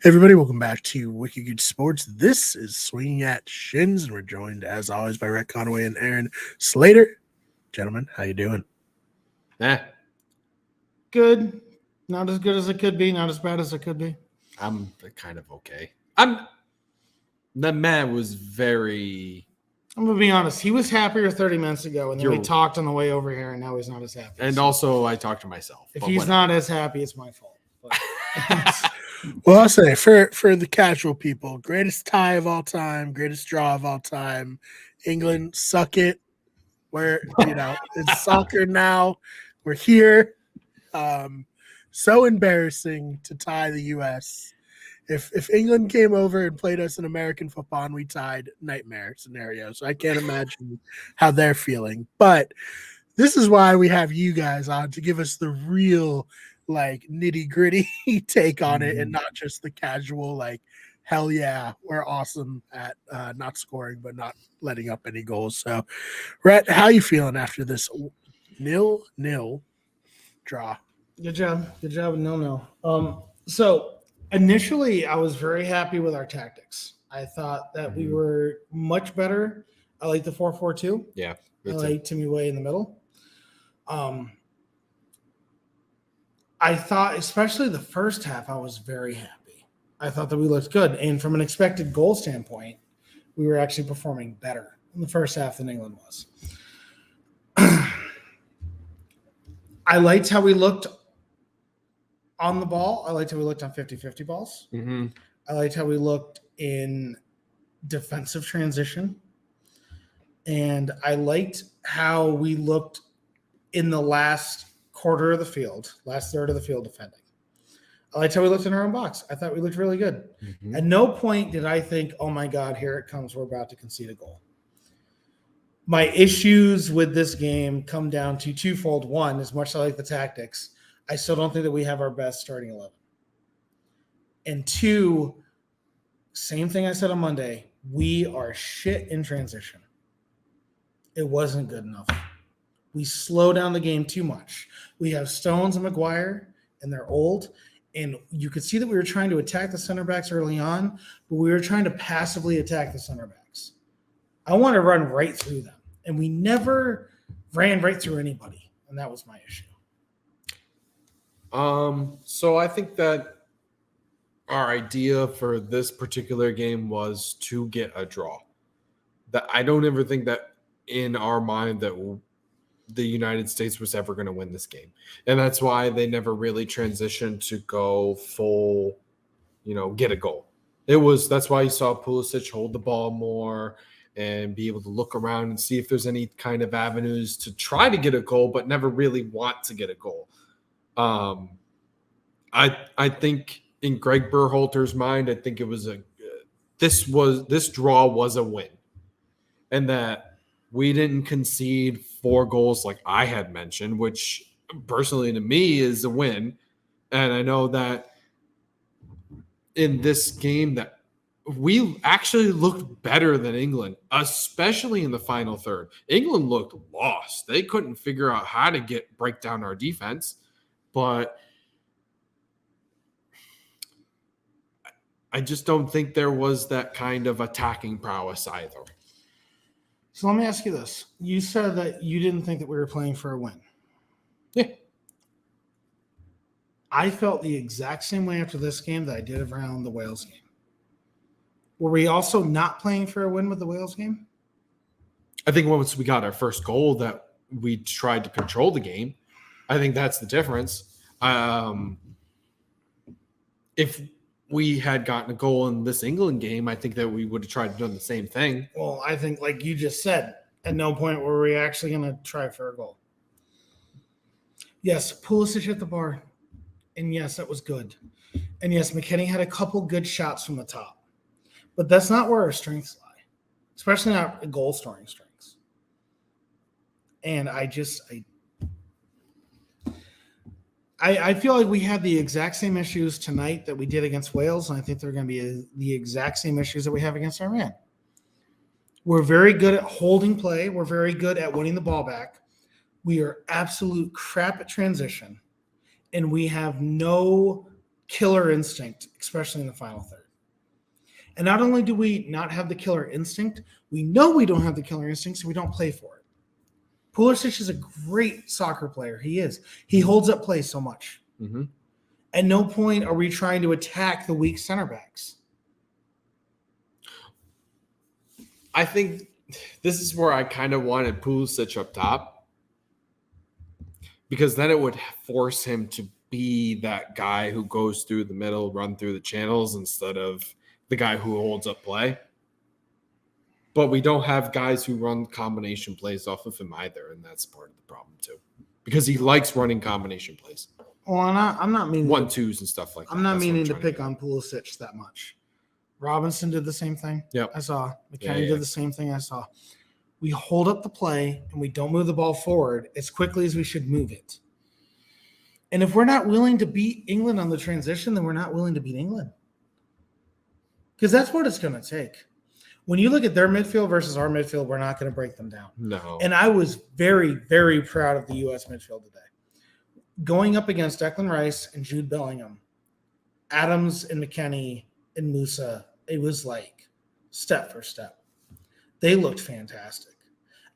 Hey everybody, welcome back to Wicked Good Sports. This is Swinging at Shins, and we're joined as always by Rhett Conway and Aaron Slater. Gentlemen, how you doing? Good. Not as good as it could be. Not as bad as it could be. I'm kind of okay. The man was very. I'm gonna be honest. He was happier 30 minutes ago, and then we talked on the way over here, and now he's not as happy. And also, I talked to myself. If he's not as happy, it's my fault. Well, I'll say for the casual people, greatest tie of all time, greatest draw of all time. England, suck it. We're it's soccer now. We're here. So embarrassing to tie the U.S. If England came over and played us in American football and we tied, nightmare scenario. So I can't imagine how they're feeling. But this is why we have you guys on to give us the real nitty gritty take on it, and not just the casual hell yeah, we're awesome at not scoring but not letting up any goals. So, Rhett, how you feeling after this 0-0 draw? Good job. Good job. No. So initially, I was very happy with our tactics. I thought that we were much better. I like the 4-4-2. Yeah. I like Timmy Way in the middle. I thought, especially the first half, I was very happy. I thought that we looked good. And from an expected goal standpoint, we were actually performing better in the first half than England was. I liked how we looked on the ball. I liked how we looked on 50-50 balls. Mm-hmm. I liked how we looked in defensive transition. And I liked how we looked in the last quarter of the field, last third of the field defending. I liked how we looked in our own box. I thought we looked really good. Mm-hmm. At no point did I think, oh my God, here it comes. We're about to concede a goal. My issues with this game come down to twofold. One, as much as I like the tactics, I still don't think that we have our best starting 11. And two, same thing I said on Monday, we are shit in transition. It wasn't good enough. We slow down the game too much. We have Stones and McGuire, and they're old. And you could see that we were trying to attack the center backs early on, but we were trying to passively attack the center backs. I want to run right through them. And we never ran right through anybody. And that was my issue. So I think that our idea for this particular game was to get a draw. That I don't ever think that in our mind that the United States was ever going to win this game. And that's why they never really transitioned to go full, get a goal. That's why you saw Pulisic hold the ball more and be able to look around and see if there's any kind of avenues to try to get a goal, but never really want to get a goal. I think in Greg Berhalter's mind, I think it was this draw was a win, and that we didn't concede 4 goals like I had mentioned, which personally to me is a win. And I know that in this game that we actually looked better than England, especially in the final third. England looked lost. They couldn't figure out how to break down our defense. But I just don't think there was that kind of attacking prowess either. So let me ask you this. You said that you didn't think that we were playing for a win. Yeah. I felt the exact same way after this game that I did around the Wales game. Were we also not playing for a win with the Wales game? I think once we got our first goal that we tried to control the game. I think that's the difference. If we had gotten a goal in this England game, I think that we would have tried to do the same thing. Well, I think, like you just said, at no point were we actually going to try for a goal. Yes, Pulisic hit the bar, and yes, that was good. And yes, McKennie had a couple good shots from the top. But that's not where our strengths lie, especially not goal-scoring strengths. And I feel like we had the exact same issues tonight that we did against Wales, and I think they're going to be the exact same issues that we have against Iran. We're very good at holding play. We're very good at winning the ball back. We are absolute crap at transition, and we have no killer instinct, especially in the final third. And not only do we not have the killer instinct, we know we don't have the killer instinct, so we don't play for it. Pulisic is a great soccer player. He is. He holds up play so much. Mm-hmm. At no point are we trying to attack the weak center backs. I think this is where I kind of wanted Pulisic up top, because then it would force him to be that guy who goes through the middle, run through the channels, instead of the guy who holds up play. But we don't have guys who run combination plays off of him either, and that's part of the problem too, because he likes running combination plays. Well, I'm not meaning 1-2s and stuff like that. I'm not That's what meaning to trying pick do. on Pulisic that much. Robinson did the same thing. Yep. I saw. Yeah, McKennie yeah. did the same thing I saw. We hold up the play and we don't move the ball forward as quickly as we should move it. And if we're not willing to beat England on the transition, then we're not willing to beat England. Because that's what it's going to take. When you look at their midfield versus our midfield, we're not going to break them down. No. And I was very, very proud of the U.S. midfield today. Going up against Declan Rice and Jude Bellingham, Adams and McKennie and Musa, it was like step for step. They looked fantastic.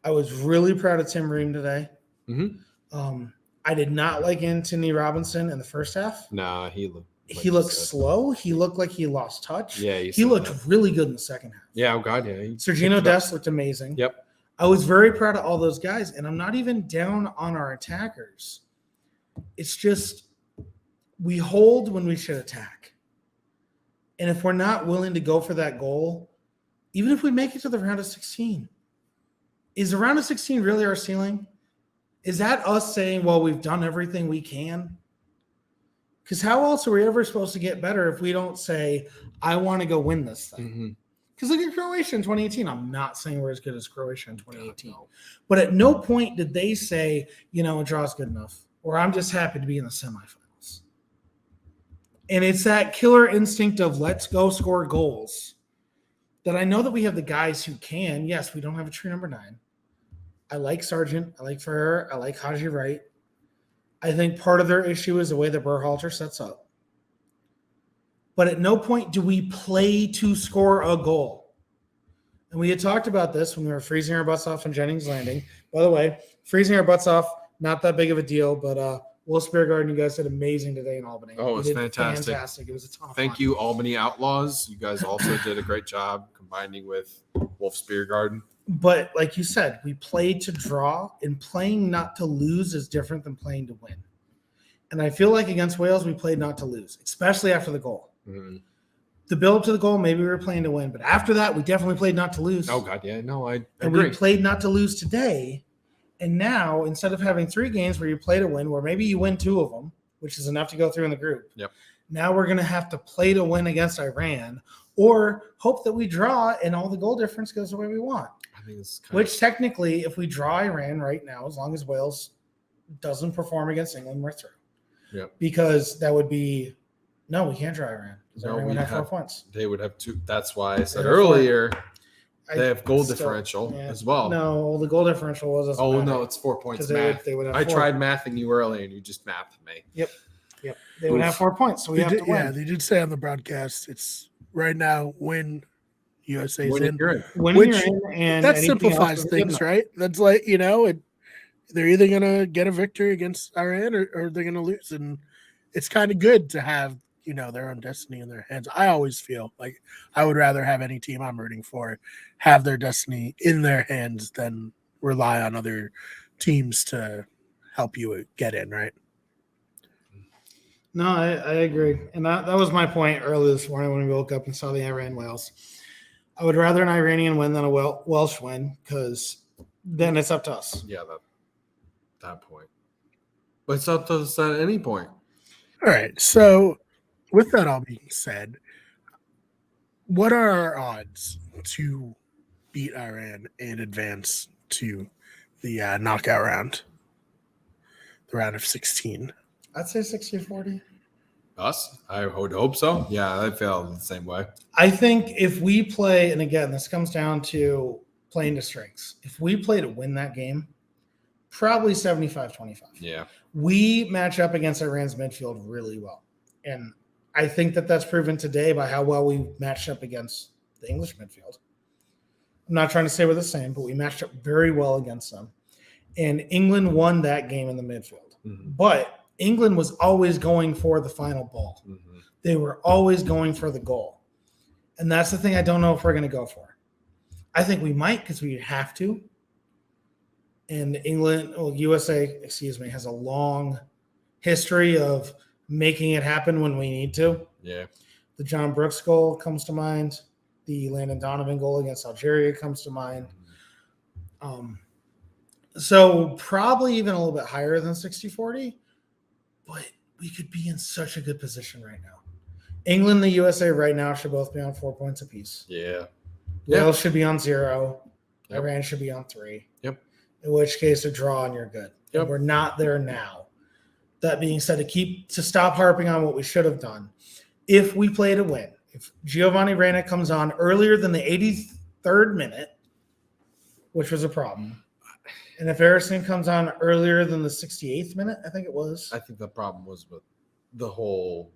I was really proud of Tim Ream today. Mm-hmm. I did not like Anthony Robinson in the first half. Nah, he looked. He looked slow. He looked like he lost touch. Yeah, he looked really good in the second half. Yeah, oh god, yeah. Sergino Dest looked amazing. Yep. I was very proud of all those guys, and I'm not even down on our attackers. It's just we hold when we should attack. And if we're not willing to go for that goal, even if we make it to the round of 16, is the round of 16 really our ceiling? Is that us saying, well, we've done everything we can? Because how else are we ever supposed to get better if we don't say, I want to go win this thing? Because look at Croatia in 2018. I'm not saying we're as good as Croatia in 2018. No. But at no point did they say, a draw's good enough, or I'm just happy to be in the semifinals. And it's that killer instinct of let's go score goals that I know that we have the guys who can. Yes, we don't have a true number 9. I like Sargent. I like Ferrer. I like Haji Wright. I think part of their issue is the way that Berhalter sets up. But at no point do we play to score a goal. And we had talked about this when we were freezing our butts off on Jennings Landing. By the way, freezing our butts off, not that big of a deal, but Wolf Speargarden, you guys did amazing today in Albany. Oh, it was fantastic. Fantastic. It was a ton of fun. Thank you, Albany Outlaws. You guys also did a great job combining with Wolf Speargarden. But like you said, we played to draw, and playing not to lose is different than playing to win. And I feel like against Wales, we played not to lose, especially after the goal. Mm-hmm. The build up to the goal, maybe we were playing to win. But after that, we definitely played not to lose. Oh, God, yeah. No, I and agree. we played not to lose today. And now, instead of having 3 games where you play to win, where maybe you win 2 of them, which is enough to go through in the group. Yep. Now we're going to have to play to win against Iran, or hope that we draw and all the goal difference goes the way we want. I think it's Which technically, if we draw Iran right now, as long as Wales doesn't perform against England, we're through. Yep. Because that would be no, we can't draw Iran. Because Iran would have 4 points. They would have 2. That's why I said They have earlier they have goal still- differential yeah. as well. No, the goal differential was. Oh, no, it's 4 points because math. they would have. I 4. tried mathing you earlier and you just mathed me. Yep. They would have 4 points, so we have to win. Yeah, they did say on the broadcast it's right now win USA's When in. you're in. When Which- you're in, and That anything simplifies else is things, good right? That's like, they're either going to get a victory against Iran or they're going to lose. And it's kind of good to have, their own destiny in their hands. I always feel like I would rather have any team I'm rooting for have their destiny in their hands than rely on other teams to help you get in, right? No, I agree. And that was my point early this morning when we woke up and saw the Iran-Wales. I would rather an Iranian win than a Welsh win, because then it's up to us. Yeah, that point. But it's up to us at any point. All right. So with that all being said, what are our odds to beat Iran and advance to the knockout round, the round of 16? I'd say 60-40. Us? I would hope so. Yeah, I feel the same way. I think if we play, and again, this comes down to playing to strengths. If we play to win that game, probably 75-25. Yeah. We match up against Iran's midfield really well. And I think that that's proven today by how well we matched up against the English midfield. I'm not trying to say we're the same, but we matched up very well against them. And England won that game in the midfield. But England was always going for the final ball. They were always going for the goal. And that's the thing I don't know if we're going to go for. I think we might because we have to. And USA, has a long history of making it happen when we need to. Yeah. The John Brooks goal comes to mind. The Landon Donovan goal against Algeria comes to mind. So probably even a little bit higher than 60-40, but we could be in such a good position right now. England and the USA right now should both be on 4 points apiece. Yeah. Wales should be on 0. Yep. Iran should be on 3. Yep. In which case, a draw and you're good. Yep. And we're not there now. That being said, to stop harping on what we should have done, if we play to win, if Giovanni Reyna comes on earlier than the 83rd minute, which was a problem, and if Harrison comes on earlier than the 68th minute, I think it was. I think the problem was with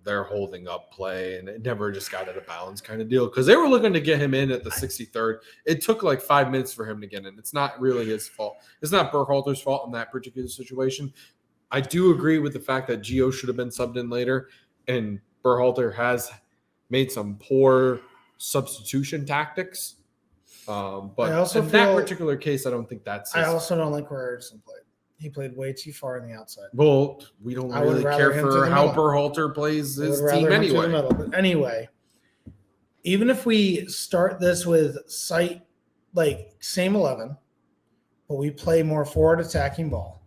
they're holding up play, and it never just got out of bounds kind of deal because they were looking to get him in at the 63rd. It took like 5 minutes for him to get in. It's not really his fault. It's not Berhalter's fault in that particular situation. I do agree with the fact that Gio should have been subbed in later, and Berhalter has made some poor substitution tactics. But also in that particular case, I don't think that's I also don't like where Erickson played. He played way too far on the outside. Well, we don't really care for how Berhalter plays his team anyway. But anyway, even if we start this with same 11, but we play more forward attacking ball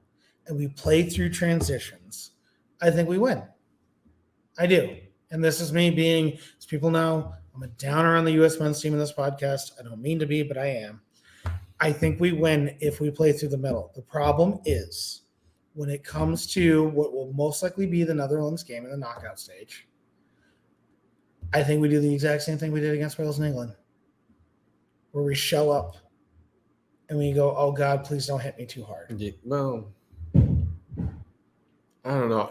and we play through transitions, I think we win. I do. And this is me being, as people know, I'm a downer on the U.S. men's team in this podcast. I don't mean to be, but I am. I think we win if we play through the middle. The problem is when it comes to what will most likely be the Netherlands game in the knockout stage, I think we do the exact same thing we did against Wales and England, where we show up and we go, oh, God, please don't hit me too hard. Yeah, well, I don't know.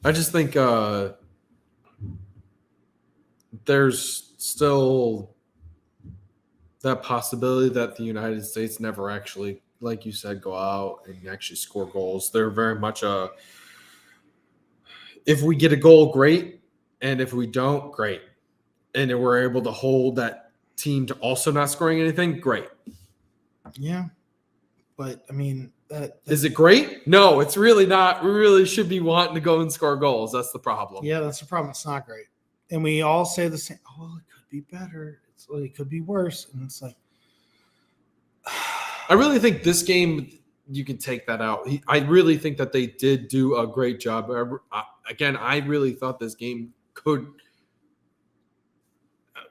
I just think there's still that possibility that the United States never actually, like you said, go out and actually score goals. They're very much if we get a goal, great. And if we don't, great. And if we're able to hold that team to also not scoring anything, great. Yeah. But, I mean, is it great? No, it's really not. We really should be wanting to go and score goals. That's the problem. Yeah, that's the problem. It's not great. And we all say the same, oh, well, it could be better. It could be worse. And it's like, I really think this game, you can take that out. I really think that they did do a great job. Again, I really thought this game could,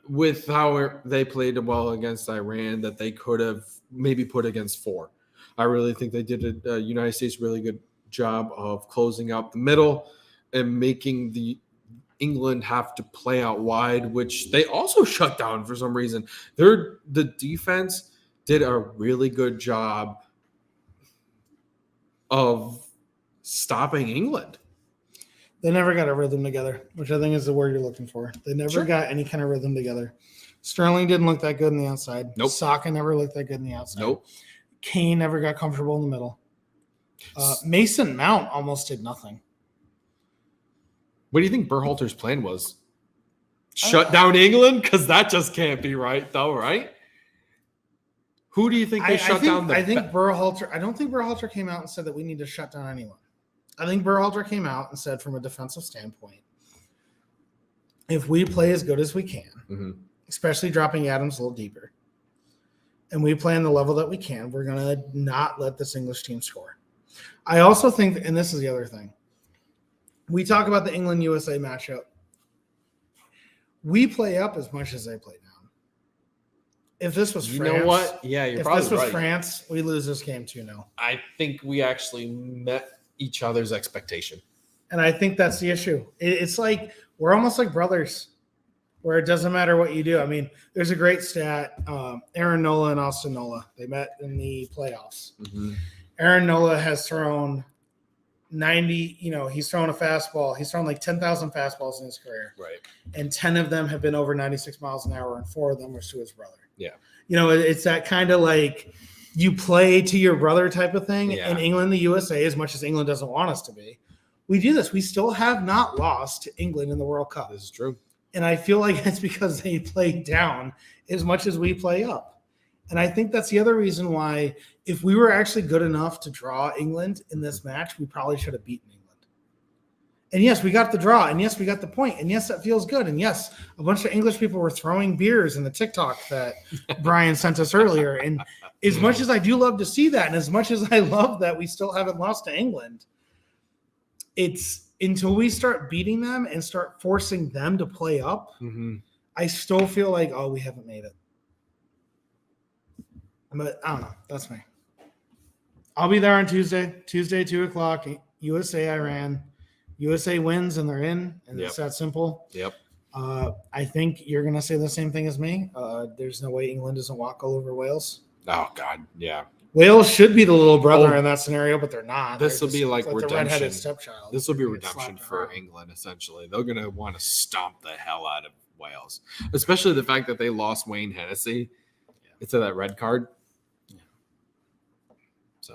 with how they played well against Iran, that they could have maybe put against 4. I really think they did a United States really good job of closing out the middle and making the England have to play out wide, which they also shut down for some reason. The defense did a really good job of stopping England. They never got a rhythm together, which I think is the word you're looking for. They never got any kind of rhythm together. Sterling didn't look that good on the outside. Nope. Saka never looked that good on the outside. Nope. Kane never got comfortable in the middle. Mason Mount almost did nothing. What do you think Berhalter's plan was? Shut down England? Because that just can't be right, though, right? Who do you think they shut down? I think Berhalter. I don't think Berhalter came out and said that we need to shut down anyone. I think Berhalter came out and said, from a defensive standpoint, if we play as good as we can, especially dropping Adams a little deeper, and we play on the level that we can, we're going to not let this English team score. I also think, and this is the other thing, we talk about the England-USA matchup. We play up as much as they play down. If this was France, you know what? Yeah, you're probably right. If this was France, we lose this game 2-0. I think we actually met each other's expectation. And I think that's the issue. It's like we're almost like brothers, where it doesn't matter what you do. I mean, there's a great stat. Aaron Nola and Austin Nola, they met in the playoffs. Aaron Nola has thrown 90, he's throwing a fastball. He's thrown like 10,000 fastballs in his career. Right. And 10 of them have been over 96 miles an hour, and 4 of them were to his brother. Yeah. It's that kind of like you play to your brother type of thing. Yeah. In England, the USA, as much as England doesn't want us to be, we do this. We still have not lost to England in the World Cup. This is true. And I feel like it's because they play down as much as we play up. And I think that's the other reason why, if we were actually good enough to draw England in this match, we probably should have beaten England. And yes, we got the draw. And yes, we got the point. And yes, that feels good. And yes, a bunch of English people were throwing beers in the TikTok that Brian sent us earlier. And as much as I do love to see that, and as much as I love that we still haven't lost to England, it's until we start beating them and start forcing them to play up, I still feel like, we haven't made it. But I don't know. That's me. I'll be there on Tuesday, 2:00, USA, Iran. USA wins and they're in, and it's that simple. Yep. I think you're going to say the same thing as me. There's no way England doesn't walk all over Wales. Oh, God. Yeah. Wales should be the little brother in that scenario, but they're not. This will be like redemption. The redheaded stepchild. This will be redemption for England, essentially. They're going to want to stomp the hell out of Wales, especially the fact that they lost Wayne Hennessy to that red card. Yeah. So.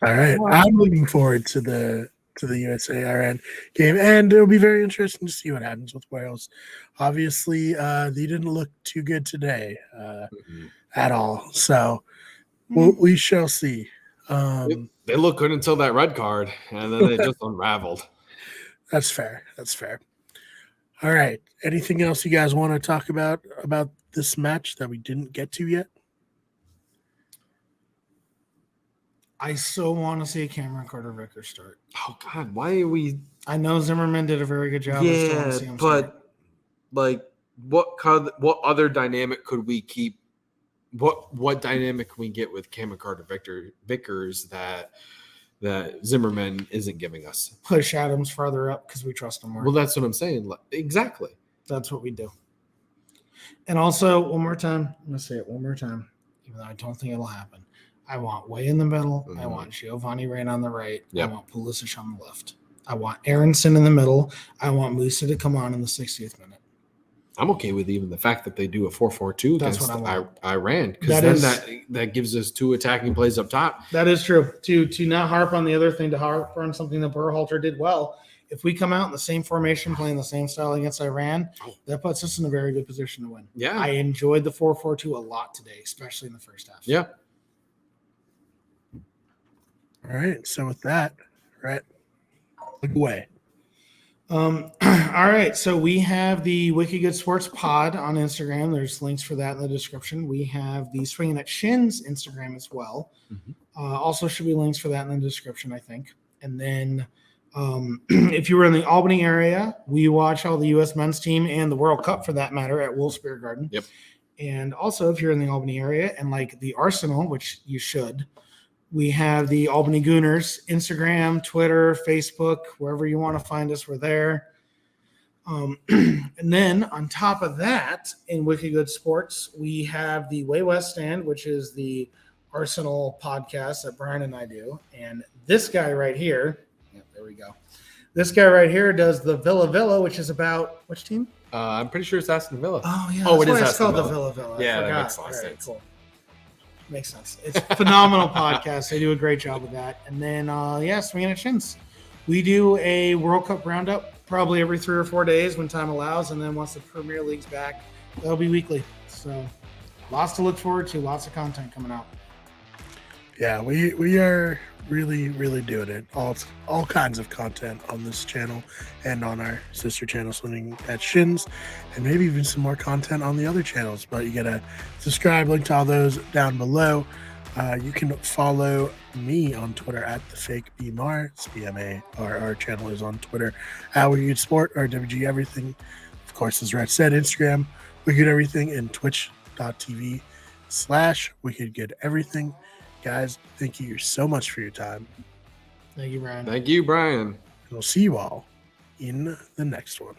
All right. I'm looking forward to the USA Iran game, and it'll be very interesting to see what happens with Wales. Obviously, they didn't look too good today at all. So we shall see. They look good until that red card, and then they just unraveled. That's fair. All right. Anything else you guys want to talk about this match that we didn't get to yet? I so want to see a Cameron Carter-Vickers start. Oh, God. Why are we... I know Zimmerman did a very good job. Yeah, but like what other dynamic could we keep? What dynamic can we get with Cameron Carter-Vickers that Zimmerman isn't giving us? Push Adams farther up because we trust him more. Well, that's what I'm saying. Exactly. That's what we do. And also, one more time. I'm going to say it one more time, even though I don't think it'll happen. I want Way in the middle. I want Giovanni Rain on the right. Yep. I want Pulisic on the left. I want Aronson in the middle. I want Musa to come on in the 60th minute. I'm okay with even the fact that they do a 4-4-2 against Iran, because that gives us 2 attacking plays up top. That is true. To not harp on the other thing, to harp on something that Berhalter did well. If we come out in the same formation, playing the same style against Iran, that puts us in a very good position to win. Yeah. I enjoyed the 4-4-2 a lot today, especially in the first half. Yeah. All right. So with that, Rhett, look away. All right. So we have the Wicked Good Sports Pod on Instagram. There's links for that in the description. We have the Swingin at Shins Instagram as well. Also should be links for that in the description, I think. And then if you were in the Albany area, we watch all the U.S. men's team and the World Cup, for that matter, at Wolf Beer Garden. Yep. And also, if you're in the Albany area and like the Arsenal, which you should, we have the Albany Gooners, Instagram, Twitter, Facebook, wherever you want to find us, we're there. And then on top of that, in Wicked Good Sports, we have the Way West Stand, which is the Arsenal podcast that Brian and I do. And this guy right here, there we go. This guy right here does the Villa, which is about which team? I'm pretty sure it's Aston Villa. Oh, yeah. Oh, it is It's Aston called Villa. the Villa. Yeah, that I makes a lot of forgot. sense. Cool. Makes sense. It's a phenomenal podcast. They do a great job with that. And then, Swingin at Shins. We do a World Cup roundup probably every 3 or 4 days when time allows. And then once the Premier League's back, that'll be weekly. So lots to look forward to. Lots of content coming out. Yeah, we are really, really doing it. All kinds of content on this channel and on our sister channel, Swingin at Shins, and maybe even some more content on the other channels. But you gotta subscribe, link to all those down below. You can follow me on Twitter at the fake BMR. It's BMA. Our channel is on Twitter at Wicked Sport or WG Everything. Of course, as Rhett said, Instagram, Wicked Everything, and twitch.tv/Wicked Good Everything. Guys, thank you so much for your time. Thank you, Brian. Thank you, Brian. And we'll see you all in the next one.